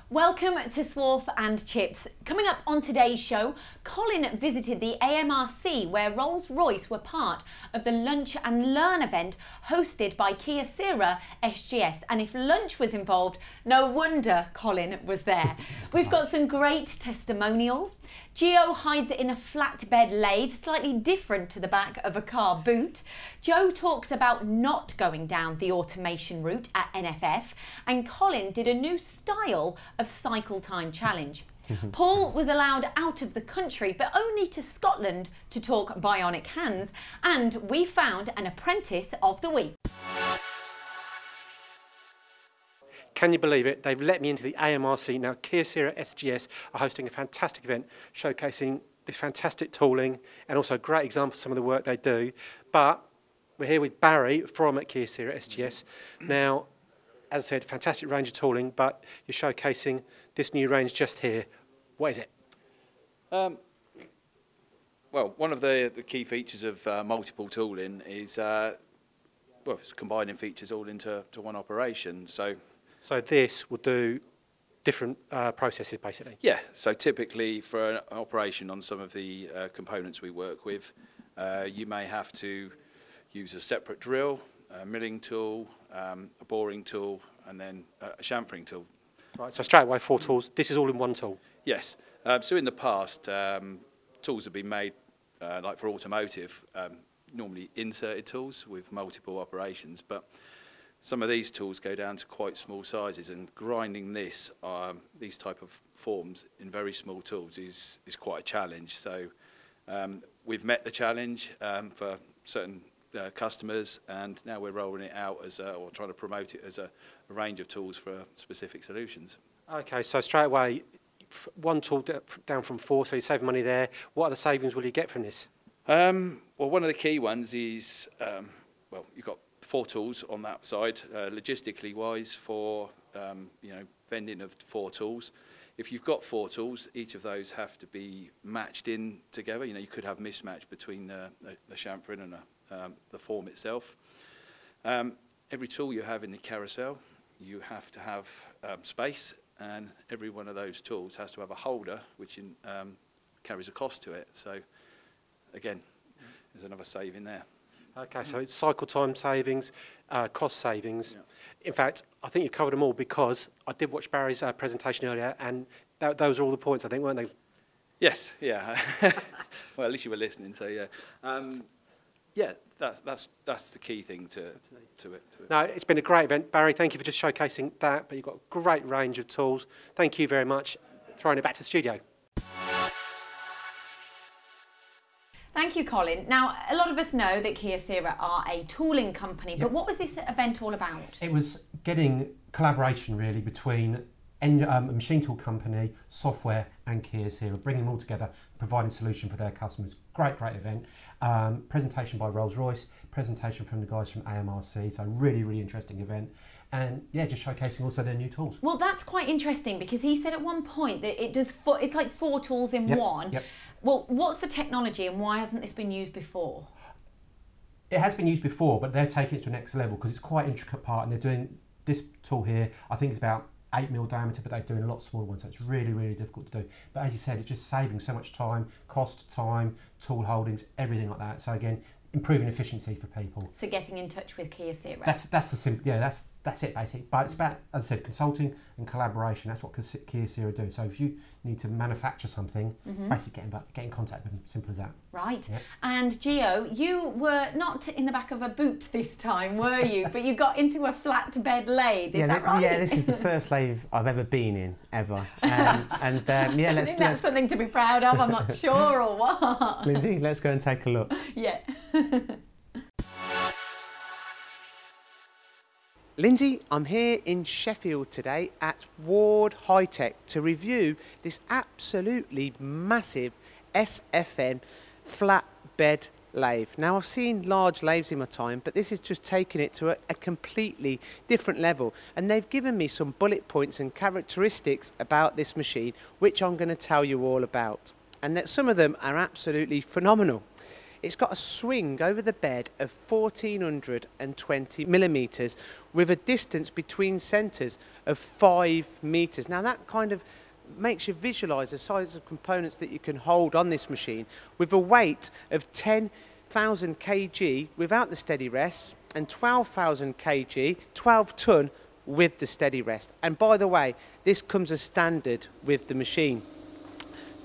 Welcome to Swarf and Chips. Coming up on today's show, Colin visited the AMRC where Rolls-Royce were part of the Lunch and Learn event hosted by Kyocera SGS. And if lunch was involved, no wonder Colin was there. We've got some great testimonials. Gio hides in a flatbed lathe, slightly different to the back of a car boot. Joe talks about not going down the automation route at NFF. And Colin did a new style of cycle time challenge. Paul was allowed out of the country, but only to Scotland to talk bionic hands, and we found an apprentice of the week. Can you believe it? They've let me into the AMRC. Now Kyocera SGS are hosting a fantastic event showcasing this fantastic tooling and also great examples of some of the work they do. But we're here with Barry from Kyocera SGS. Now, as I said, fantastic range of tooling, but you're showcasing this new range just here. What is it? Well, one of the key features of multiple tooling is it's combining features all into one operation. So this will do different processes, basically? Yeah, so typically for an operation on some of the components we work with, you may have to use a separate drill, a milling tool, a boring tool, and then a chamfering tool. Right, so straight away 4 tools. This is all in one tool? Yes. So in the past, tools have been made, like for automotive, normally inserted tools with multiple operations, but some of these tools go down to quite small sizes, and grinding these type of forms in very small tools is quite a challenge. So we've met the challenge for certain customers, and now we're rolling it out as or trying to promote it as a range of tools for specific solutions. Okay, so straight away, one tool down from 4, so you save money there. What other savings will you get from this? Well, one of the key ones is, you've got 4 tools on that side, logistically wise for vending of 4 tools. If you've got 4 tools, each of those have to be matched in together. You could have mismatch between the chamfering and the form itself. Every tool you have in the carousel, you have to have space, and every one of those tools has to have a holder, which carries a cost to it. So again, there's another saving there. Okay, so it's cycle time savings, cost savings. Yeah. In fact, I think you covered them all, because I did watch Barry's presentation earlier, and those are all the points, I think, weren't they? Yes, yeah. Well, at least you were listening, so yeah. Yeah, that's the key thing to it. No, it's been a great event. Barry, thank you for just showcasing that, but you've got a great range of tools. Thank you very much. Throwing it back to the studio. Thank you, Colin. Now, a lot of us know that Kyocera are a tooling company, but what was this event all about? It was getting collaboration really between a machine tool company, software and Kyocera, bringing them all together, providing a solution for their customers. Great event. Presentation by Rolls-Royce, presentation from the guys from AMRC, so really interesting event. And yeah, just showcasing also their new tools. Well, that's quite interesting, because he said at one point that it's like 4 tools in one. Yep. Well, what's the technology and why hasn't this been used before? It has been used before, but they're taking it to the next level because it's quite an intricate part, and they're doing this tool here. I think it's about 8mm diameter, but they're doing a lot smaller ones, so it's really difficult to do. But as you said, it's just saving so much time, cost, time, tool holdings, everything like that. So again, improving efficiency for people. So getting in touch with Kyocera. That's the simple. Yeah, that's it basically. But it's about, as I said, consulting and collaboration. That's what Kyocera do. So if you need to manufacture something, basically get in contact with them. Simple as that. Right. Yeah. And Gio, you were not in the back of a boot this time, were you? But you got into a flatbed lathe. Is that right? Yeah, this is the first lathe I've ever been in, ever. Yeah, I think that's something to be proud of. I'm not sure, or what. Lyndsey, let's go and take a look. Yeah. Lyndsey, I'm here in Sheffield today at Ward High Tech to review this absolutely massive SFN flatbed lathe. Now, I've seen large lathes in my time, but this is just taking it to a completely different level. And they've given me some bullet points and characteristics about this machine, which I'm going to tell you all about. And that some of them are absolutely phenomenal. It's got a swing over the bed of 1420 millimetres with a distance between centres of 5 metres. Now that kind of makes you visualise the size of components that you can hold on this machine with a weight of 10,000 kg without the steady rests and 12,000 kg, 12 tonne with the steady rest. And by the way, this comes as standard with the machine.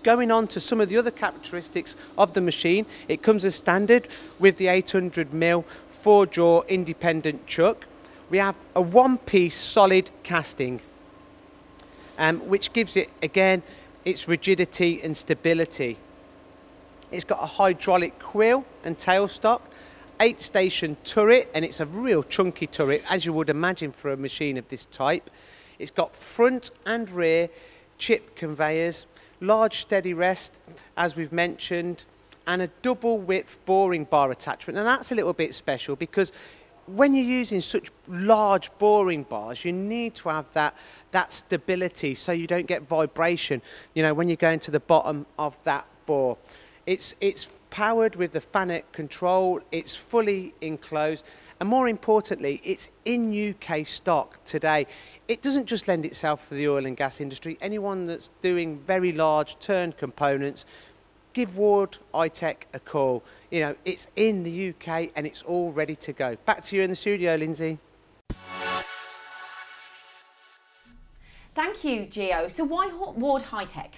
Going on to some of the other characteristics of the machine, it comes as standard with the 800mm 4-jaw independent chuck. We have a one-piece solid casting, which gives it, again, its rigidity and stability. It's got a hydraulic quill and tailstock, 8-station turret, and it's a real chunky turret, as you would imagine for a machine of this type. It's got front and rear chip conveyors, large steady rest, as we've mentioned, and a double width boring bar attachment. And that's a little bit special because when you're using such large boring bars, you need to have that stability so you don't get vibration, you know, when you're going to the bottom of that bore. It's powered with the FANUC control, it's fully enclosed, and more importantly, it's in UK stock today. It doesn't just lend itself for the oil and gas industry. Anyone that's doing very large turn components, give Ward iTech a call. You know, it's in the UK and it's all ready to go. Back to you in the studio, Lyndsey. Thank you, Gio. So why Ward High-Tech?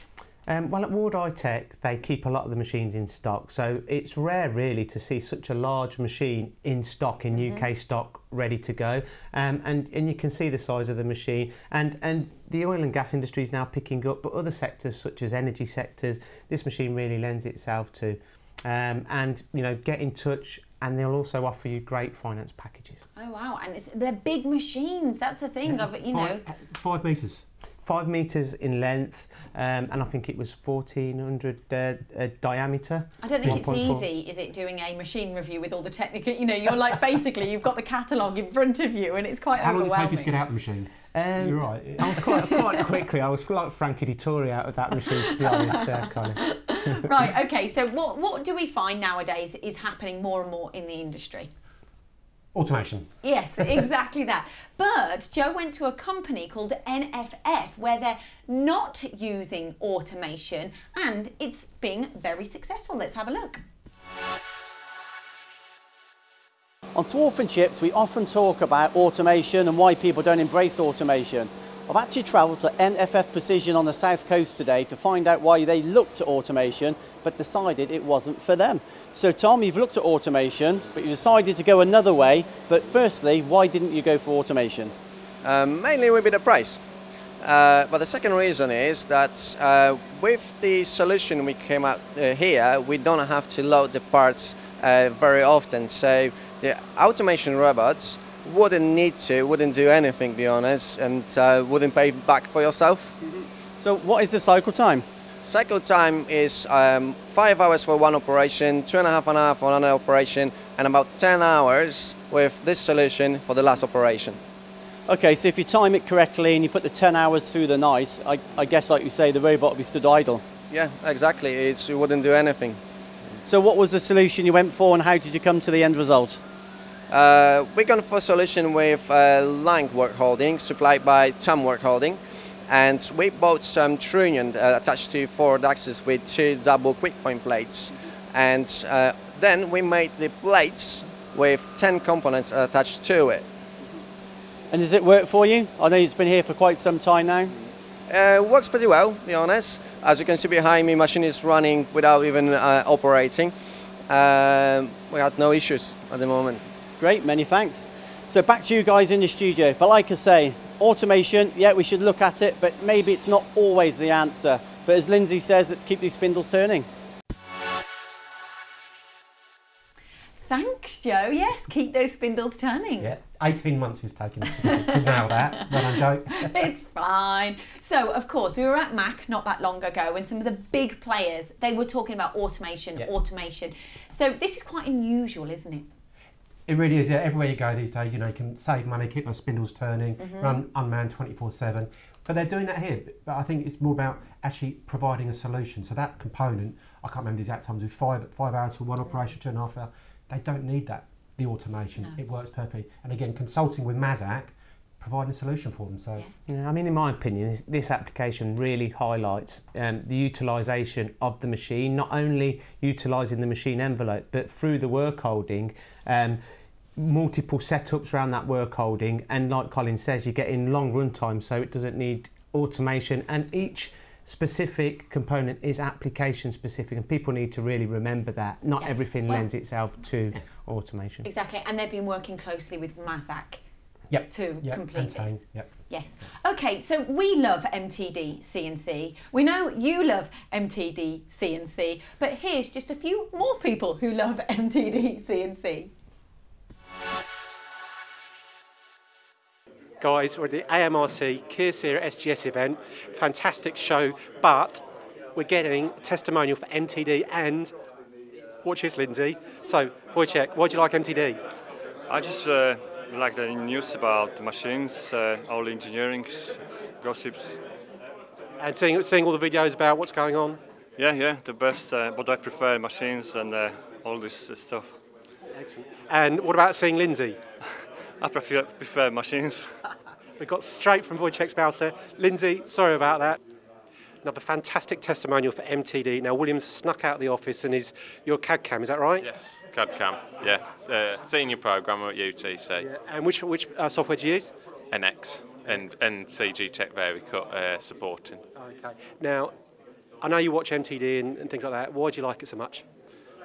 Well, at Ward iTech, they keep a lot of the machines in stock, so it's rare really to see such a large machine in stock, in UK stock, ready to go. And you can see the size of the machine, and the oil and gas industry is now picking up, but other sectors such as energy sectors, this machine really lends itself to. And you know, get in touch, and they'll also offer you great finance packages. Oh wow, and they're big machines, that's the thing, Yeah, of, you know. 5 metres. 5 metres in length, and I think it was 1400 diameter. I don't think it's 1.4. easy, is it, doing a machine review with all the technical, you know, you're like, basically, you've got the catalogue in front of you and it's quite How long overwhelming. did it take you to get out the machine? You're right. I was quite quickly. I was like Frankie Dettori out of that machine, to be honest, Colin. Right, okay, so what do we find nowadays is happening more and more in the industry? Automation. Yes, exactly that. But Joe went to a company called NFF where they're not using automation and it's being very successful. Let's have a look. On Swarf and Chips, we often talk about automation and why people don't embrace automation. I've actually travelled to NFF Precision on the south coast today to find out why they looked at automation but decided it wasn't for them. So Tom, you've looked at automation, but you decided to go another way. But firstly, why didn't you go for automation? Mainly will be the price. But the second reason is that with the solution we came out here, we don't have to load the parts very often. So the automation robots wouldn't do anything, to be honest, and wouldn't pay back for yourself. Mm-hmm. So what is the cycle time? Cycle time is 5 hours for one operation, 2.5 for another operation, and about 10 hours with this solution for the last operation. Okay, so if you time it correctly and you put the 10 hours through the night, I guess, like you say, the robot will be stood it Yeah, exactly. It wouldn't do anything. So what was the solution you went for and how did you come to the end result? We're going for a solution with Lang work holding, supplied by Tom work holding. And we bought some trunnion attached to forward axis with 2 double quick point plates. And then we made the plates with 10 components attached to it. And does it work for you? I know it's been here for quite some time now. Works pretty well, to be honest. As you can see behind me, machine is running without even operating. We had no issues at the moment. Great, many thanks. So back to you guys in the studio. But like I say, automation, yeah, we should look at it, but maybe it's not always the answer. But as Lyndsey says, let's keep these spindles turning. Thanks, Joe. Yes, keep those spindles turning. Yeah, 18 months it's taken to nail that. Well done, Joe. It's fine. So, of course, we were at MAC not that long ago, and some of the big players, they were talking about automation, automation. So this is quite unusual, isn't it? It really is, yeah. Everywhere you go these days, you know, you can save money, keep those spindles turning, run unmanned 24/7. But they're doing that here. But I think it's more about actually providing a solution. So that component, I can't remember the exact times, with 5 hours for one operation, 2.5 hours. They don't need that, the automation. No. It works perfectly. And again, consulting with Mazak, providing a solution for them. So, yeah, I mean, in my opinion, this application really highlights the utilisation of the machine, not only utilising the machine envelope, but through the work holding, multiple setups around that work holding, and like Colin says, you're getting long run time, so it doesn't need automation, and each specific component is application specific, and people need to really remember that. Not everything lends itself to automation. Exactly, and they've been working closely with Mazak. Yep. To complete this. Yep. Yes. Okay, so we love MTDCNC. We know you love MTDCNC, but here's just a few more people who love MTDCNC. Guys, we're at the AMRC Kyocera SGS event. Fantastic show, but we're getting a testimonial for MTD and watch this, Lyndsey. So, Wojciech, why do you like MTD? I just like the news about the machines, all engineering, gossips. And seeing all the videos about what's going on? Yeah, the best, but I prefer machines and all this stuff. Excellent. And what about seeing Lyndsey? I prefer machines. We got straight from Wojciech's mouth there. Lyndsey, sorry about that. Another fantastic testimonial for MTD. Now, William's snuck out of the office and is your CAD cam, is that right? Yes, CAD cam, yeah. Senior programmer at UTC. Yeah. And which software do you use? NX and CG Tech Vericut supporting. Okay. Now, I know you watch MTD and things like that. Why do you like it so much?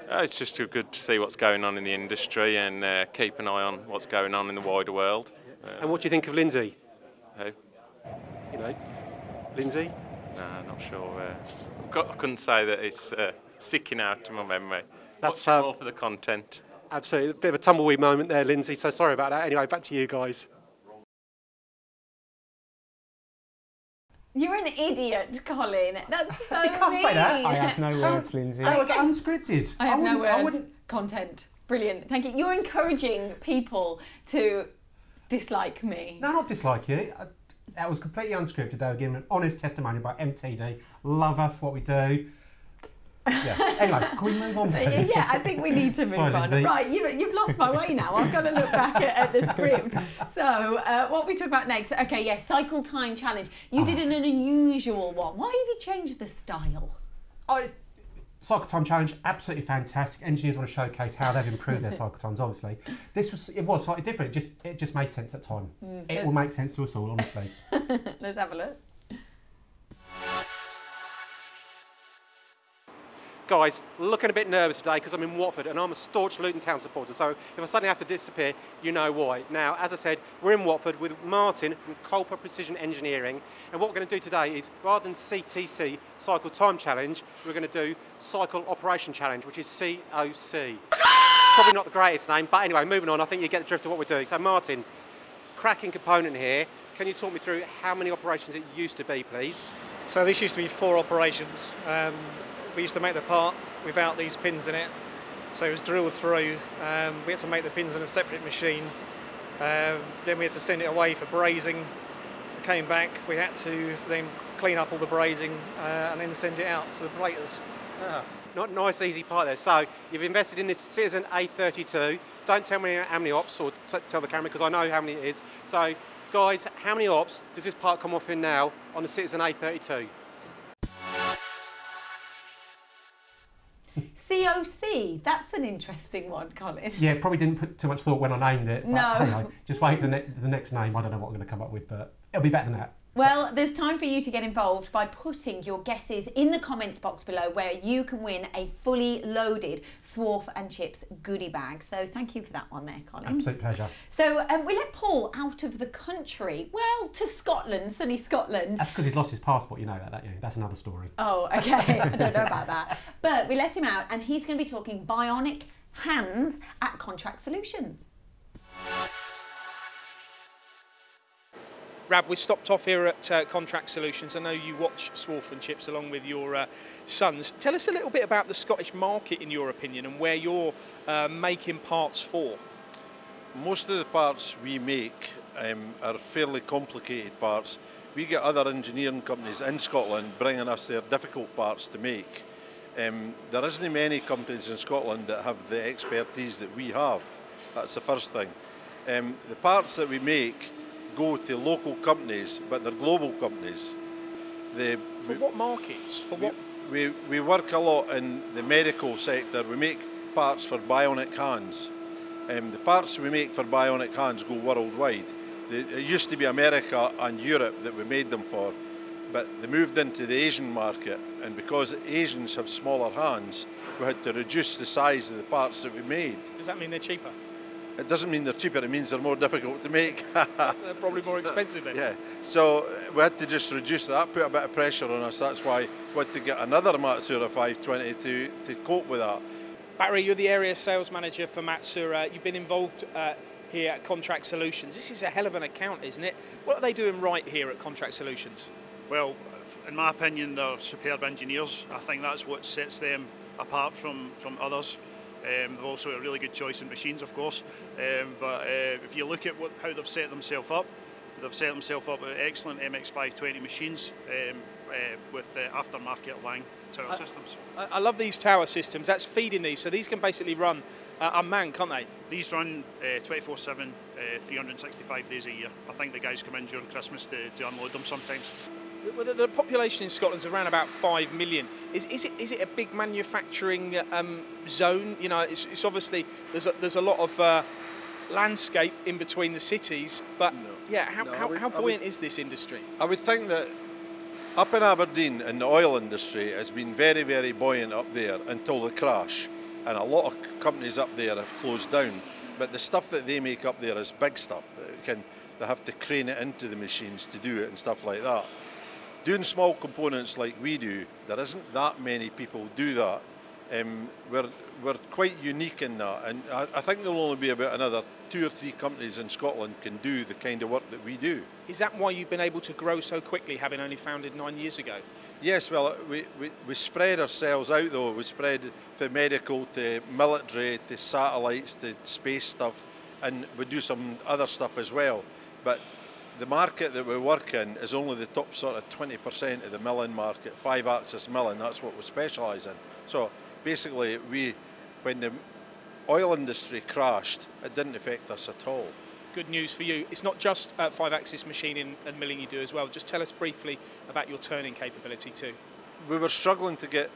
It's just good to see what's going on in the industry and keep an eye on what's going on in the wider world. And what do you think of Lyndsey? Who? You know, Lyndsey? No, not sure. I couldn't say that it's sticking out to my memory. That's more for the content. Absolutely. A bit of a tumbleweed moment there, Lyndsey, so sorry about that. Anyway, back to you guys. You're an idiot, Colin. That's so You can't say that. I have no words, Lyndsey. That was unscripted. I have no words. wouldn't. Content. Brilliant. Thank you. You're encouraging people to dislike me. No, not dislike you. That was completely unscripted. They were giving an honest testimony by MTD. Love us, what we do. Yeah. Anyway, can we move on? Please? Yeah, I think we need to move on. Lyndsey. Right, you've lost my way now. I've got to look back at the script. So, what we talk about next? Okay, yes, cycle time challenge. You did an unusual one. Why have you changed the style? Cycle time challenge, absolutely fantastic. Engineers want to showcase how they've improved their cycle times. Obviously, it was slightly different. It just made sense at the time. It will make sense to us all, honestly. Let's have a look. Guys, looking a bit nervous today because I'm in Watford and I'm a staunch Luton Town supporter, so if I suddenly have to disappear, you know why. Now, as I said, we're in Watford with Martin from Culper Precision Engineering, and what we're going to do today is, rather than CTC, Cycle Time Challenge, we're going to do Cycle Operation Challenge, which is COC. Probably not the greatest name, but anyway, moving on, I think you get the drift of what we're doing. So Martin, cracking component here. Can you talk me through how many operations it used to be, please? So this used to be 4 operations. We used to make the part without these pins in it, so it was drilled through. We had to make the pins in a separate machine. Then we had to send it away for brazing. Came back, we had to then clean up all the brazing and then send it out to the platers. Not nice, easy part there. So you've invested in this Citizen A32. Don't tell me how many ops, or tell the camera, because I know how many it is. So guys, how many ops does this part come off in now on the Citizen A32? COC, that's an interesting one, Colin. Yeah, probably didn't put too much thought when I named it. But No. Anyway, just wait for the next name. I don't know what I'm going to come up with, but it'll be better than that. Well, there's time for you to get involved by putting your guesses in the comments box below, where you can win a fully loaded Swarf and Chips goodie bag. So thank you for that one there, Colin. Absolute pleasure. So we let Paul out of the country, well, to Scotland, sunny Scotland. That's because he's lost his passport, you know that, don't you? That's another story. Oh, okay. I don't know about that. But we let him out, and he's going to be talking bionic hands at Contract Solutions. Rab, we stopped off here at Contract Solutions. I know you watch Swarf and Chips along with your sons. Tell us a little bit about the Scottish market, in your opinion, and where you're making parts for. most of the parts we make are fairly complicated parts. We get other engineering companies in Scotland bringing us their difficult parts to make. There isn't many companies in Scotland that have the expertise that we have. That's the first thing. The parts that we make go to local companies, but they're global companies. For what markets? For what? We work a lot in the medical sector. We make parts for bionic hands. The parts we make for bionic hands go worldwide. It used to be America and Europe that we made them for, but they moved into the Asian market, and because Asians have smaller hands, we had to reduce the size of the parts that we made. Does that mean they're cheaper? It doesn't mean they're cheaper, it means they're more difficult to make. That's probably more expensive then. Yeah, so we had to just reduce that, put a bit of pressure on us. That's why we had to get another Matsura 520 to cope with that. Barry, you're the area sales manager for Matsura. You've been involved here at Contract Solutions. This is a hell of an account, isn't it? What are they doing right here at Contract Solutions? Well, in my opinion, they're superb engineers. I think that's what sets them apart from others. They've also got a really good choice in machines, of course. But if you look at how they've set themselves up with excellent MX520 machines with aftermarket Lang tower systems. I love these tower systems. That's feeding these, so these can basically run unmanned, can't they? These run 24/7, 365 days a year. I think the guys come in during Christmas to unload them sometimes. The population in Scotland is around about 5 million. Is it a big manufacturing zone? You know, it's obviously there's a lot of landscape in between the cities, but how buoyant is this industry? I would think that up in Aberdeen in the oil industry has been very, very buoyant up there until the crash, and a lot of companies up there have closed down. But the stuff that they make up there is big stuff. They have to crane it into the machines to do it and stuff like that. Doing small components like we do, there isn't that many people do that. We're quite unique in that, and I think there'll only be about another 2 or 3 companies in Scotland can do the kind of work that we do. Is that why you've been able to grow so quickly, having only founded 9 years ago? Yes, well, we spread ourselves out though. We spread from medical to military to satellites to space stuff, and we do some other stuff as well. But the market that we work in is only the top sort of 20% of the milling market, 5-axis milling, that's what we specialise in. So basically, when the oil industry crashed, it didn't affect us at all. Good news for you. It's not just 5-axis machining and milling you do as well. Just tell us briefly about your turning capability too. We were struggling to get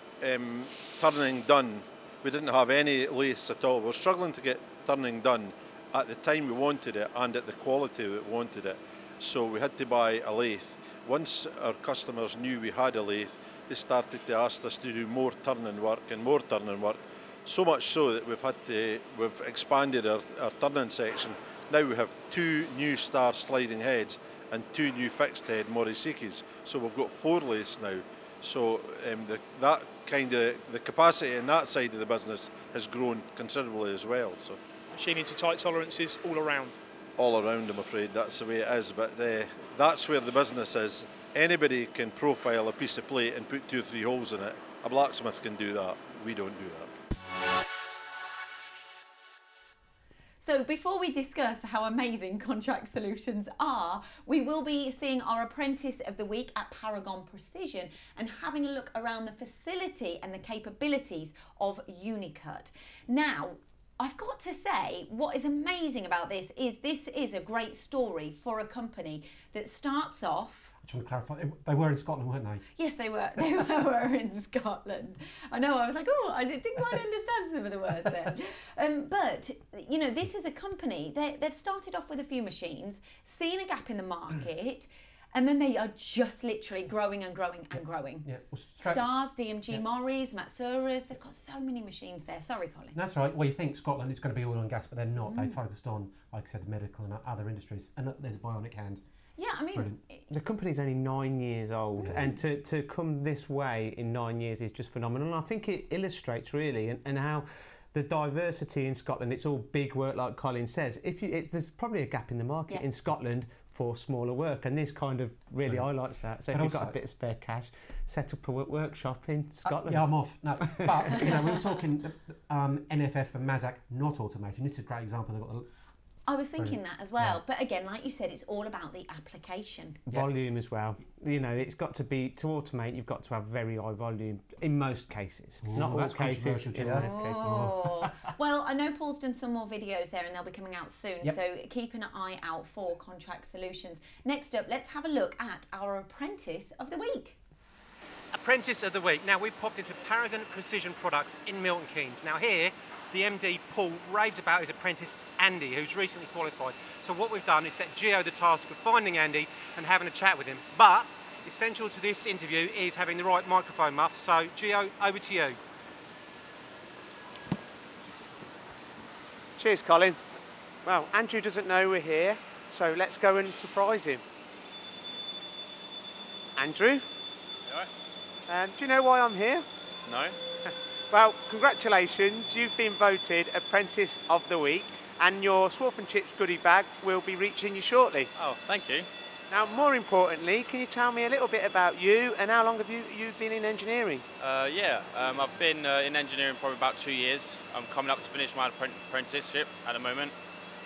turning done. We didn't have any lathes at all. We were struggling to get turning done at the time we wanted it and at the quality that we wanted it. So we had to buy a lathe. Once our customers knew we had a lathe, they started to ask us to do more turning work and more turning work. So much so that we've expanded our turning section. Now we have 2 new star sliding heads and 2 new fixed head Morisikis. So we've got 4 lathes now. So the capacity in that side of the business has grown considerably as well. So machining to tight tolerances all around. All around, I'm afraid. That's the way it is. But that's where the business is. Anybody can profile a piece of plate and put 2 or 3 holes in it. A blacksmith can do that. We don't do that. So before we discuss how amazing Contract Solutions are, we will be seeing our Apprentice of the Week at Paragon Precision and having a look around the facility and the capabilities of Unicut. Now, I've got to say, what is amazing about this is a great story for a company that starts off. I just want to clarify, they were in Scotland, weren't they? Yes, they were. They were in Scotland. I know, I was like, oh, I didn't quite understand some of the words there. But, you know, this is a company, they've started off with a few machines, seen a gap in the market, and then they are just literally growing and growing and growing. Yeah. Well, Stars, DMG Morris, Matsuras, they've got so many machines there. Sorry, Colin. That's right. Well, you think Scotland is going to be oil and gas, but they're not. They focused on, like I said, medical and other industries. And there's a bionic hand. Yeah, I mean... The company's only 9 years old, and to come this way in 9 years is just phenomenal. And I think it illustrates really and how the diversity in Scotland, it's all big work like Colin says. There's probably a gap in the market in Scotland for smaller work, and this kind of really highlights that. So if you've got a bit of spare cash, set up a workshop in Scotland. Yeah, I'm off. No, but you know, we were talking NFF and Mazak not automating. This is a great example. They've got I was thinking that as well. But again, like you said, it's all about the application. Volume as well. You know, it's got to be, to automate, you've got to have very high volume in most cases. Not all cases, in most cases. Well, I know Paul's done some more videos there and they'll be coming out soon. So keep an eye out for Contract Solutions. Next up, let's have a look at our Apprentice of the Week. Apprentice of the Week. Now, we've popped into Paragon Precision Products in Milton Keynes. Now here, the MD, Paul, raves about his apprentice, Andy, who's recently qualified. So what we've done is set Gio the task of finding Andy and having a chat with him. But essential to this interview is having the right microphone muff. So, Gio, over to you. Cheers, Colin. Well, Andrew doesn't know we're here, so let's go and surprise him. Andrew? Do you know why I'm here? No. Well, congratulations, you've been voted Apprentice of the Week and your Swarf and Chips goodie bag will be reaching you shortly. Oh, thank you. Now, more importantly, can you tell me a little bit about you and how long have you been in engineering? I've been in engineering probably about 2 years. I'm coming up to finish my apprenticeship at the moment.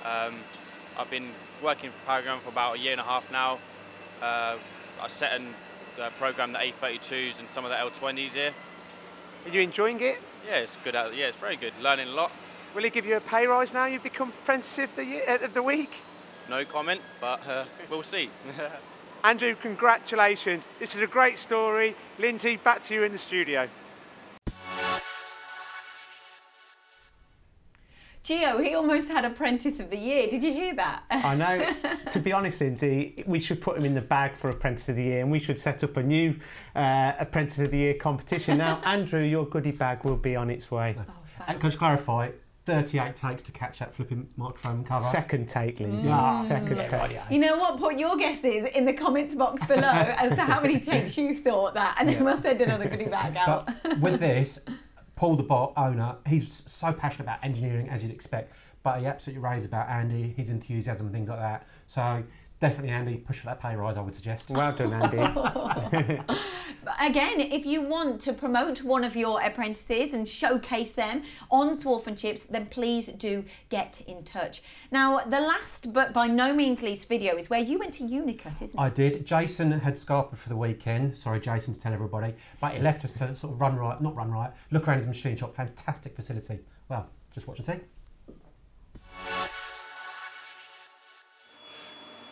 I've been working for Paragon for about 1.5 years now. I set and programmed the A32s and some of the L20s here. Are you enjoying it? Yeah, it's good. Yeah, it's very good. Learning a lot. Will he give you a pay rise now you've become Apprentice of the Week? No comment, but we'll see. Andrew, congratulations. This is a great story. Lyndsey, back to you in the studio. Gio, he almost had Apprentice of the Year. Did you hear that? I know. To be honest, Lyndsey, we should put him in the bag for Apprentice of the Year and we should set up a new Apprentice of the Year competition. Now, Andrew, your goodie bag will be on its way. And can I just clarify, 38 takes to catch that flipping microphone cover. Second take, Lyndsey. Second take. You know what? Put your guesses in the comments box below as to how many takes you thought that, and then we'll send another goodie bag out. But with this, Paul, the bot owner, he's so passionate about engineering, as you'd expect, but he absolutely raves about Andy, his enthusiasm, things like that. So definitely, Andy, push for that pay rise, I would suggest. Well done, Andy. Again, if you want to promote one of your apprentices and showcase them on Swarf and Chips, then please do get in touch. Now, the last but by no means least video is where you went to Unicut, isn't it? I did. Jason had Scarpa for the weekend. Sorry, Jason, to tell everybody. But he left us to sort of look around his machine shop. Fantastic facility. Well, just watch and see.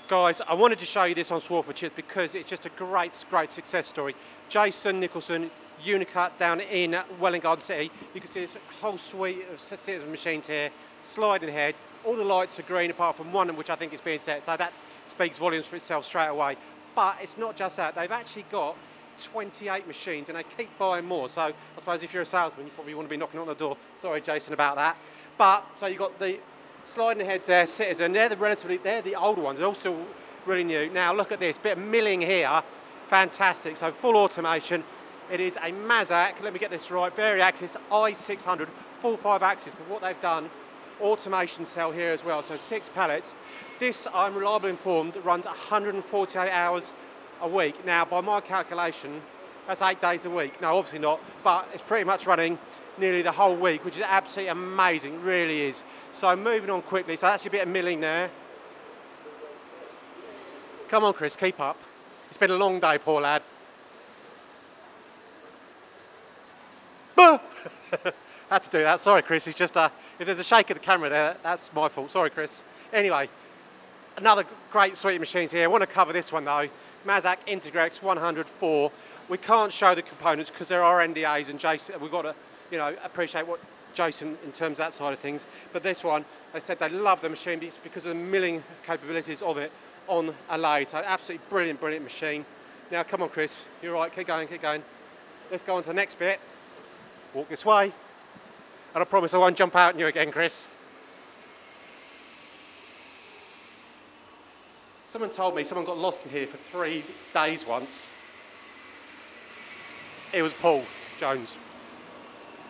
Guys, I wanted to show you this on Swarf and Chips because it's just a great success story. Jason Nicholson, Unicut down in Welwyn Garden City. You can see this whole suite of machines here, sliding head. All the lights are green apart from one which I think is being set, so that speaks volumes for itself straight away. But it's not just that, they've actually got 28 machines and they keep buying more. So I suppose if you're a salesman, you probably want to be knocking on the door. Sorry, Jason, about that. But, so you've got the sliding heads there, Citizen, they're the older ones, they're all still really new. Now look at this, bit of milling here, fantastic. So full automation, it is a Mazak, let me get this right, Vari-Axis i600, full 5 axis, but what they've done, automation cell here as well, so 6 pallets. This, I'm reliably informed, runs 148 hours a week. Now by my calculation, that's 8 days a week. No, obviously not, but it's pretty much running nearly the whole week, which is absolutely amazing, really is. So moving on quickly, so that's a bit of milling there. Come on, Chris, keep up. It's been a long day, poor lad. Had to do that, sorry Chris, it's just, if there's a shake of the camera there, that's my fault, sorry Chris. Anyway, another great suite of machines here. I want to cover this one though, Mazak Integrex 104. We can't show the components because there are NDAs and Jason, we've got to, you know, appreciate what Jason in terms of that side of things. But this one, they said they love the machine because of the milling capabilities of it on a lathe. So absolutely brilliant machine. Now come on Chris, you're right, keep going. Let's go on to the next bit. Walk this way. And I promise I won't jump out on you again, Chris. Someone told me someone got lost in here for 3 days once. It was Paul Jones.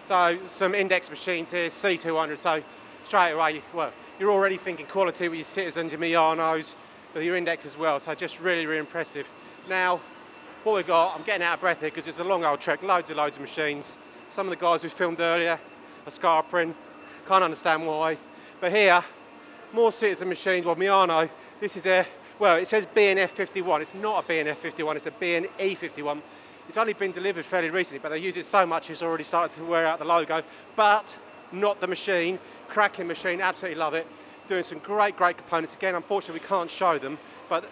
So some index machines here, C200, so straight away, well, you're already thinking quality with your Citizens, your Mianos, with your index as well, so just really impressive. Now, what we've got, I'm getting out of breath here because it's a long old trek, loads of machines. Some of the guys we filmed earlier are Scarpering, can't understand why. But here, more citizen machines. Well, Miano, this is a, well, it says BNF 51. It's not a BNF 51, it's a BNE 51. It's only been delivered fairly recently, but they use it so much it's already started to wear out the logo, but not the machine. Cracking machine, absolutely love it. Doing some great components. Again, unfortunately we can't show them, but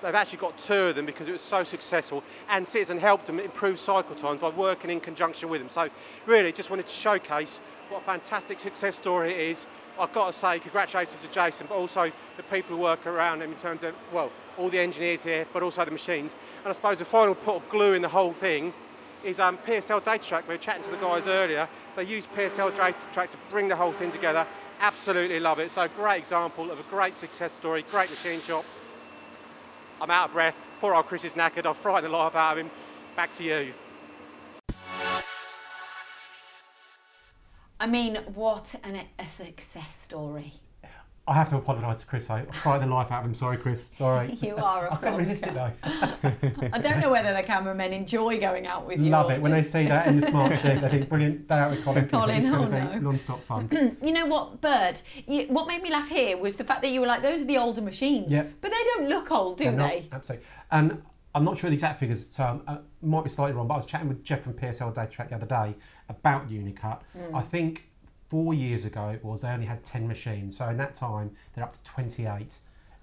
they've actually got 2 of them because it was so successful, and Citizen helped them improve cycle times by working in conjunction with them. So really just wanted to showcase what a fantastic success story it is. I've got to say congratulations to Jason, but also the people who work around him in terms of, well, all the engineers here, but also the machines. And I suppose the final put of glue in the whole thing is PSL data track. We were chatting to the guys earlier. They use PSL data track to bring the whole thing together. Absolutely love it. So great example of a great success story, great machine shop. I'm out of breath. Poor old Chris is knackered. I've frightened the life out of him. Back to you. I mean, what a success story. I have to apologise to Chris. I frightened the life out of him. Sorry, Chris. Sorry. You are a I couldn't resist it though. I don't know whether the cameramen enjoy going out with you. Love it. When they see that in the smart sheet, they think, brilliant, day out with Colin. It's going to be non-stop fun. You know what, Bird? What made me laugh here was the fact that you were like, those are the older machines. Yeah. But they don't look old, do they? Absolutely. And I'm not sure the exact figures, so I might be slightly wrong, but I was chatting with Jeff from PSL Data Track the other day about Unicut. I think 4 years ago it was, they only had 10 machines. So in that time, they're up to 28.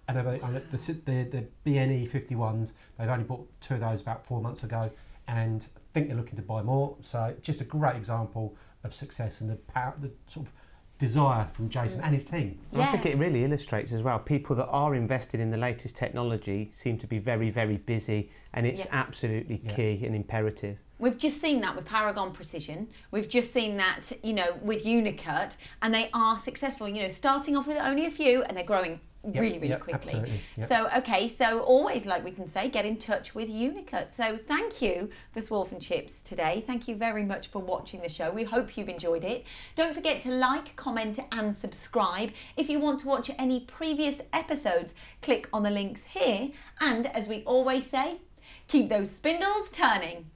And the BNE 51s, they've only bought 2 of those about 4 months ago. And I think they're looking to buy more. So just a great example of success and the power, the sort of desire from Jason and his team. Yeah. I think it really illustrates as well, people that are invested in the latest technology seem to be very, very busy, and it's absolutely key and imperative. We've just seen that with Paragon Precision. We've just seen that, you know, with Unicut, and they are successful, you know, starting off with only a few and they're growing really quickly. Absolutely. So, okay, so always, like we can say, get in touch with Unicut. So thank you for Swarf and Chips today. Thank you very much for watching the show. We hope you've enjoyed it. Don't forget to like, comment and subscribe. If you want to watch any previous episodes, click on the links here. And as we always say, keep those spindles turning.